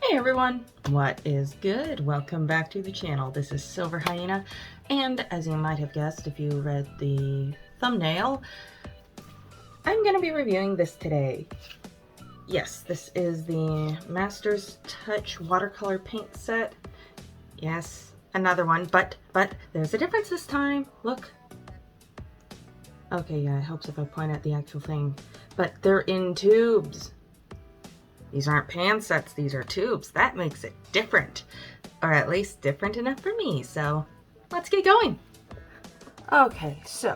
Hey everyone, what is good? Welcome back to the channel. This is Silver Hyena, and as you might have guessed if you read the thumbnail, I'm going to be reviewing this today. Yes, this is the Master's Touch watercolor paint set. Yes, another one, but there's a difference this time. Look. Okay, yeah, it helps if I point at the actual thing, but they're in tubes. These aren't pan sets, these are tubes. That makes it different, or at least different enough for me, so let's get going. Okay, so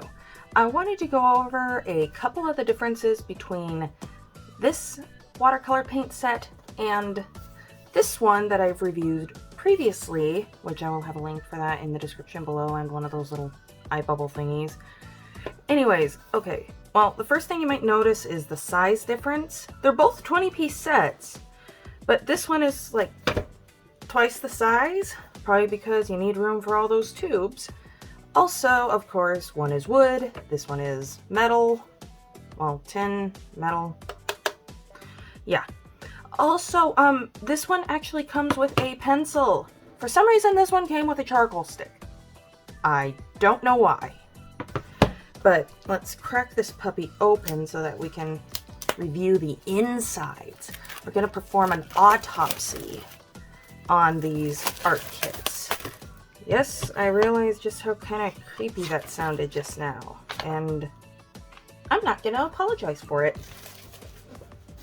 I wanted to go over a couple of the differences between this watercolor paint set and this one that I've reviewed previously, which I will have a link for that in the description below and one of those little eye bubble thingies. Anyways, okay. Well, the first thing you might notice is the size difference. They're both 20-piece sets, but this one is like twice the size, probably because you need room for all those tubes. Also, of course, one is wood, this one is metal. Well, tin, metal. Yeah. Also, this one actually comes with a pencil. For some reason, this one came with a charcoal stick. I don't know why. But let's crack this puppy open so that we can review the insides. We're going to perform an autopsy on these art kits. Yes, I realize just how kind of creepy that sounded just now, and I'm not going to apologize for it.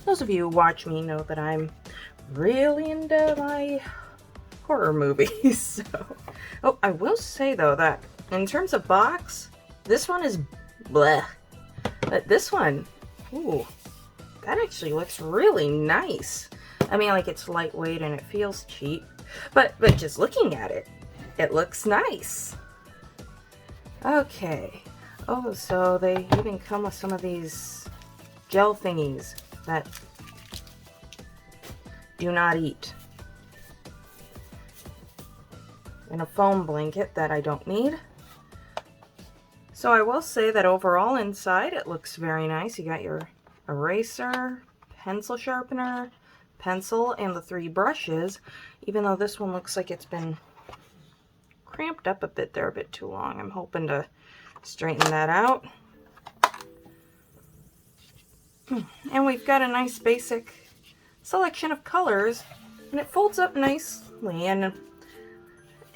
Those of you who watch me know that I'm really into my horror movies. So. Oh, I will say though that in terms of box, this one is bleh, but this one, ooh, that actually looks really nice. I mean, like, it's lightweight and it feels cheap, but just looking at it, it looks nice. Okay. Oh, so they even come with some of these gel thingies that do not eat. And a foam blanket that I don't need. So I will say that overall inside it looks very nice. You got your eraser, pencil sharpener, pencil, and the 3 brushes, even though this one looks like it's been cramped up a bit there, a bit too long. I'm hoping to straighten that out. And we've got a nice basic selection of colors, and it folds up nicely. And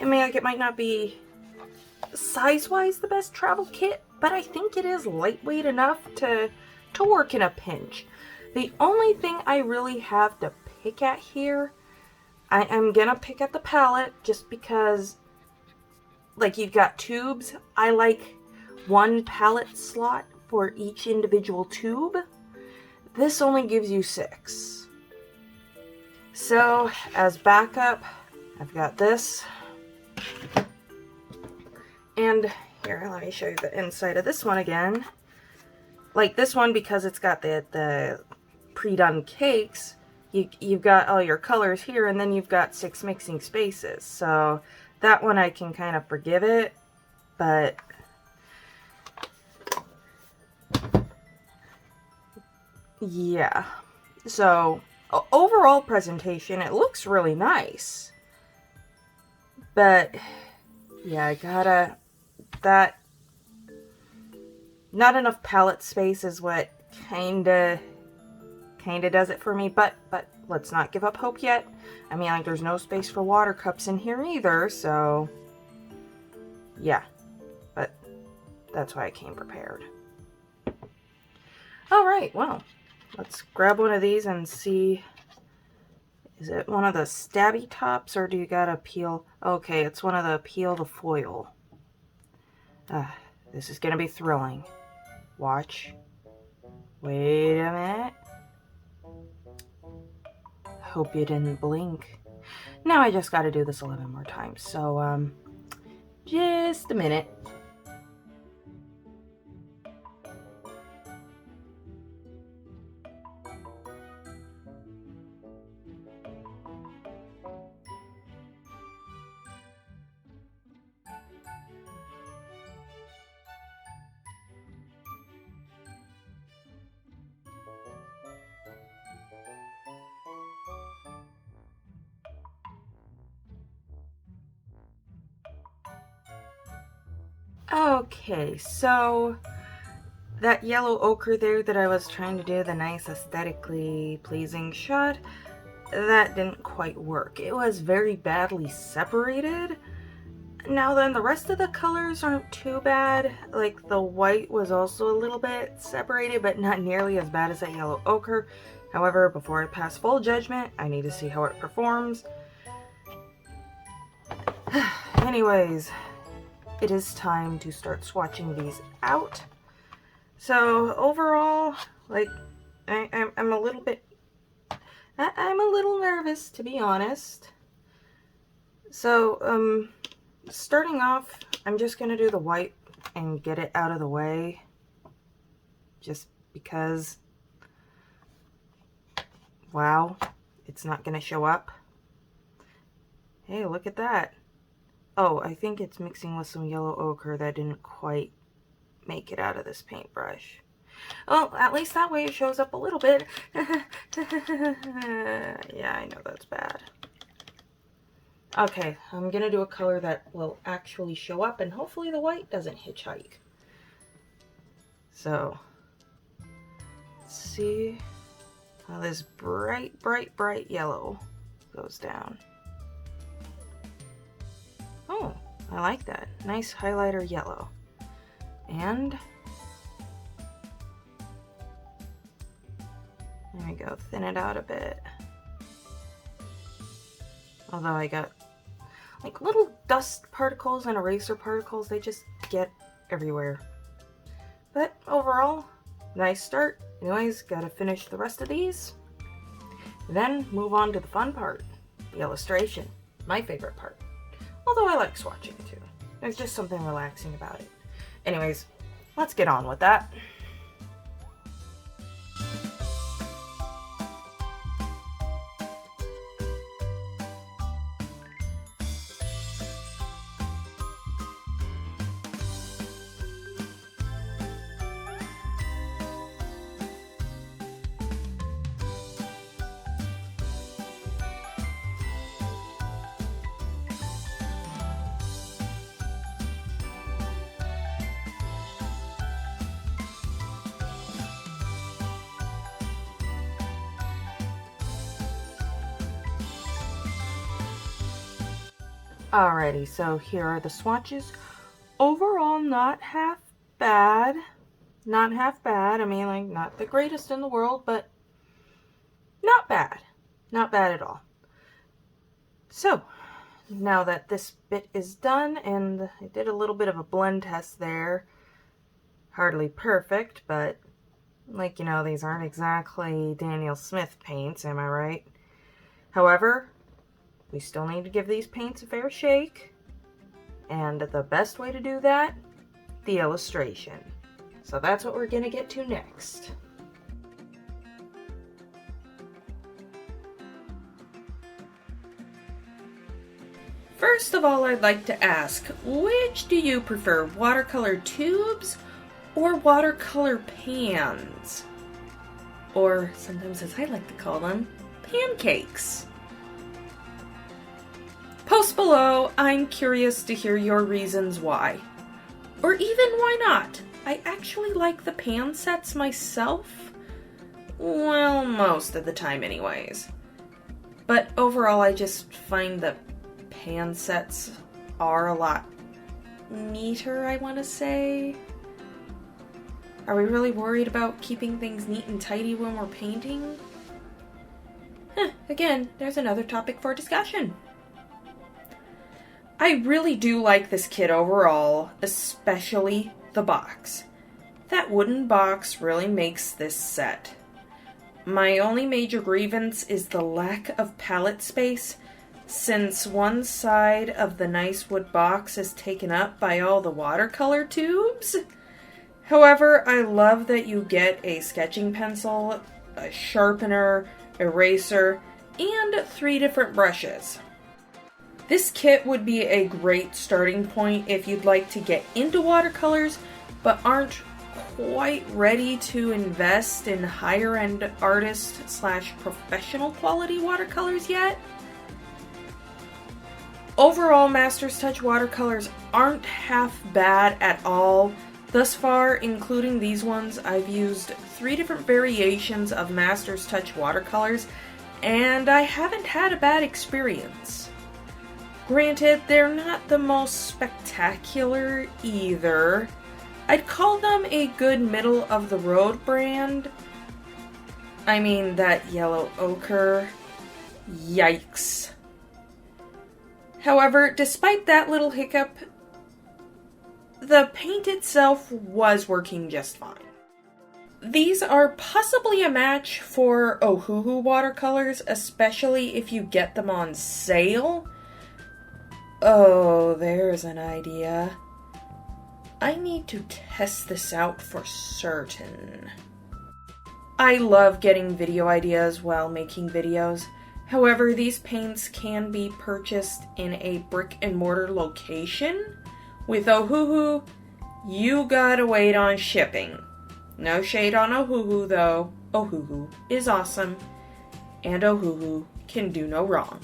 I mean, like, it might not be size-wise the best travel kit, but I think it is lightweight enough to work in a pinch. The only thing I really have to pick at here, I'm gonna pick at the palette just because, like, you've got tubes. I like 1 palette slot for each individual tube. This only gives you 6. So as backup, I've got this. And here, let me show you the inside of this one again. Like this one, because it's got the pre-done cakes, you've got all your colors here, and then you've got 6 mixing spaces. So that one I can kind of forgive it, but yeah. So overall presentation, it looks really nice. But yeah, I gotta... that not enough palette space is what kinda does it for me, but let's not give up hope yet. I mean, like, there's no space for water cups in here either, so yeah, but that's why I came prepared. All right, well, let's grab one of these and see. Is it one of the stabby tops, or do you gotta peel? Okay, it's one of the peel the foil. This is gonna be thrilling. Watch. Wait a minute. Hope you didn't blink. Now I just gotta do this 11 more times, so, just a minute. Okay, so that yellow ochre there that I was trying to do, the nice aesthetically pleasing shot, that didn't quite work. It was very badly separated. Now then, the rest of the colors aren't too bad. Like the white was also a little bit separated, but not nearly as bad as that yellow ochre. However, before I pass full judgment, I need to see how it performs. Anyways, it is time to start swatching these out. So overall, like, I'm a little bit, I'm a little nervous, to be honest. So, starting off, I'm just gonna do the white and get it out of the way, just because, wow, it's not gonna show up. Hey, look at that. Oh, I think it's mixing with some yellow ochre that didn't quite make it out of this paintbrush. Well, at least that way it shows up a little bit. Yeah, I know that's bad. Okay, I'm gonna do a color that will actually show up, and hopefully the white doesn't hitchhike. So, let's see how this bright, bright, bright yellow goes down. Oh, I like that. Nice highlighter yellow. And there we go, thin it out a bit. Although I got like little dust particles and eraser particles, they just get everywhere. But overall, nice start. Anyways, gotta finish the rest of these. Then move on to the fun part, the illustration, my favorite part. Although I like swatching too. There's just something relaxing about it. Anyways, let's get on with that. Alrighty, so here are the swatches. Overall, not half bad. Not half bad. I mean, like, not the greatest in the world, but not bad. Not bad at all. So, now that this bit is done, and I did a little bit of a blend test there. Hardly perfect, but, like, you know, these aren't exactly Daniel Smith paints, am I right? However, we still need to give these paints a fair shake, and the best way to do that, the illustration. So that's what we're gonna get to next. First of all, I'd like to ask, which do you prefer, watercolor tubes or watercolor pans? Or sometimes, as I like to call them, pancakes. Post below, I'm curious to hear your reasons why. Or even why not? I actually like the pan sets myself. Well, most of the time anyways. But overall, I just find the pan sets are a lot neater, I want to say. Are we really worried about keeping things neat and tidy when we're painting? Again, there's another topic for discussion. I really do like this kit overall, especially the box. That wooden box really makes this set. My only major grievance is the lack of palette space, since one side of the nice wood box is taken up by all the watercolor tubes. However, I love that you get a sketching pencil, a sharpener, eraser, and 3 different brushes. This kit would be a great starting point if you'd like to get into watercolors, but aren't quite ready to invest in higher end artist / professional quality watercolors yet. Overall, Master's Touch watercolors aren't half bad at all. Thus far, including these ones, I've used 3 different variations of Master's Touch watercolors, and I haven't had a bad experience. Granted, they're not the most spectacular either. I'd call them a good middle-of-the-road brand. I mean, that yellow ochre. Yikes. However, despite that little hiccup, the paint itself was working just fine. These are possibly a match for Ohuhu watercolors, especially if you get them on sale. Oh, there's an idea. I need to test this out for certain. I love getting video ideas while making videos. However, these paints can be purchased in a brick and mortar location. With Ohuhu, you gotta wait on shipping. No shade on Ohuhu though. Ohuhu is awesome, and Ohuhu can do no wrong.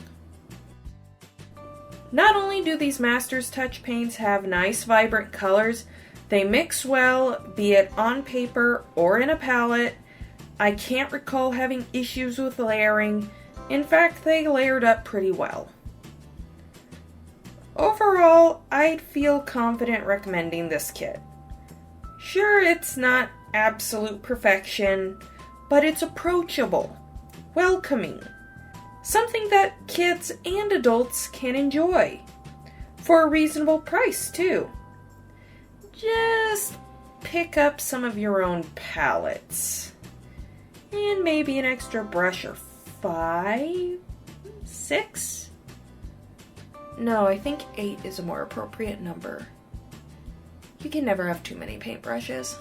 Not only do these Master's Touch paints have nice vibrant colors, they mix well, be it on paper or in a palette. I can't recall having issues with layering. In fact, they layered up pretty well. Overall, I'd feel confident recommending this kit. Sure, it's not absolute perfection, but it's approachable, welcoming, something that kids and adults can enjoy, for a reasonable price too. Just pick up some of your own palettes, and maybe an extra brush or 5, 6? No, I think 8 is a more appropriate number. You can never have too many paintbrushes.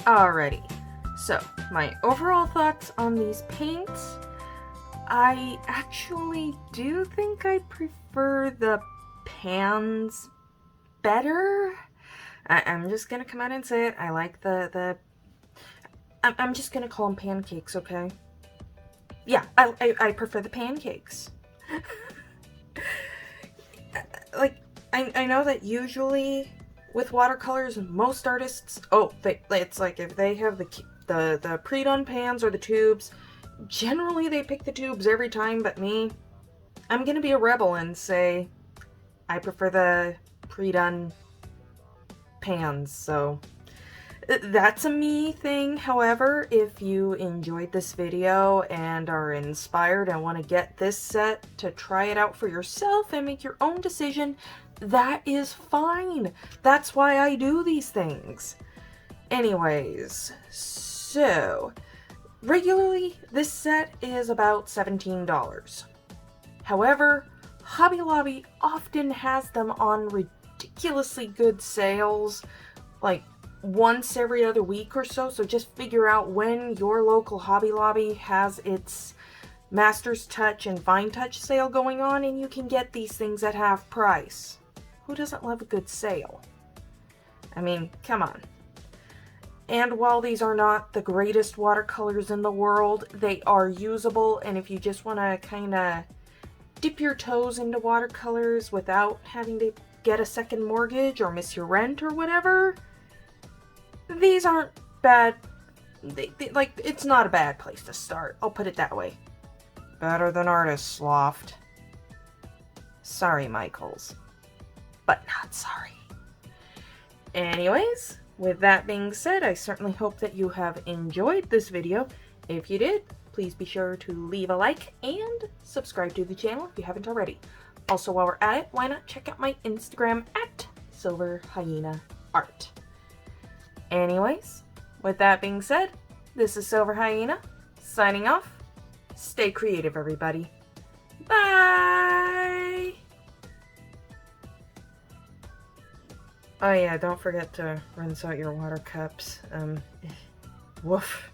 Alrighty, so my overall thoughts on these paints. I actually do think I prefer the pans better. I'm just gonna come out and say it. I like I'm just gonna call them pancakes, okay? Yeah, I prefer the pancakes. Like, I know that usually with watercolors, most artists, it's like if they have the pre-done pans or the tubes, generally they pick the tubes every time, but me, I'm gonna be a rebel and say I prefer the pre-done pans, so that's a me thing. However, if you enjoyed this video and are inspired and want to get this set to try it out for yourself and make your own decision, that is fine. That's why I do these things. Anyways, so regularly this set is about $17. However, Hobby Lobby often has them on ridiculously good sales, like once every other week or so. So just figure out when your local Hobby Lobby has its Master's Touch and Fine Touch sale going on, and you can get these things at half price. Who doesn't love a good sale? I mean, come on. And while these are not the greatest watercolors in the world, they are usable, and if you just want to kind of dip your toes into watercolors without having to get a second mortgage or miss your rent or whatever, these aren't bad. Like, it's not a bad place to start. I'll put it that way. Better than Artist's Loft. Sorry, Michaels. But not sorry. Anyways, with that being said, I certainly hope that you have enjoyed this video. If you did, please be sure to leave a like and subscribe to the channel if you haven't already. Also, while we're at it, why not check out my Instagram at SilverHyenaArt. Anyways, with that being said, this is Silver Hyena, signing off. Stay creative, everybody. Bye! Oh yeah, don't forget to rinse out your water cups. Woof.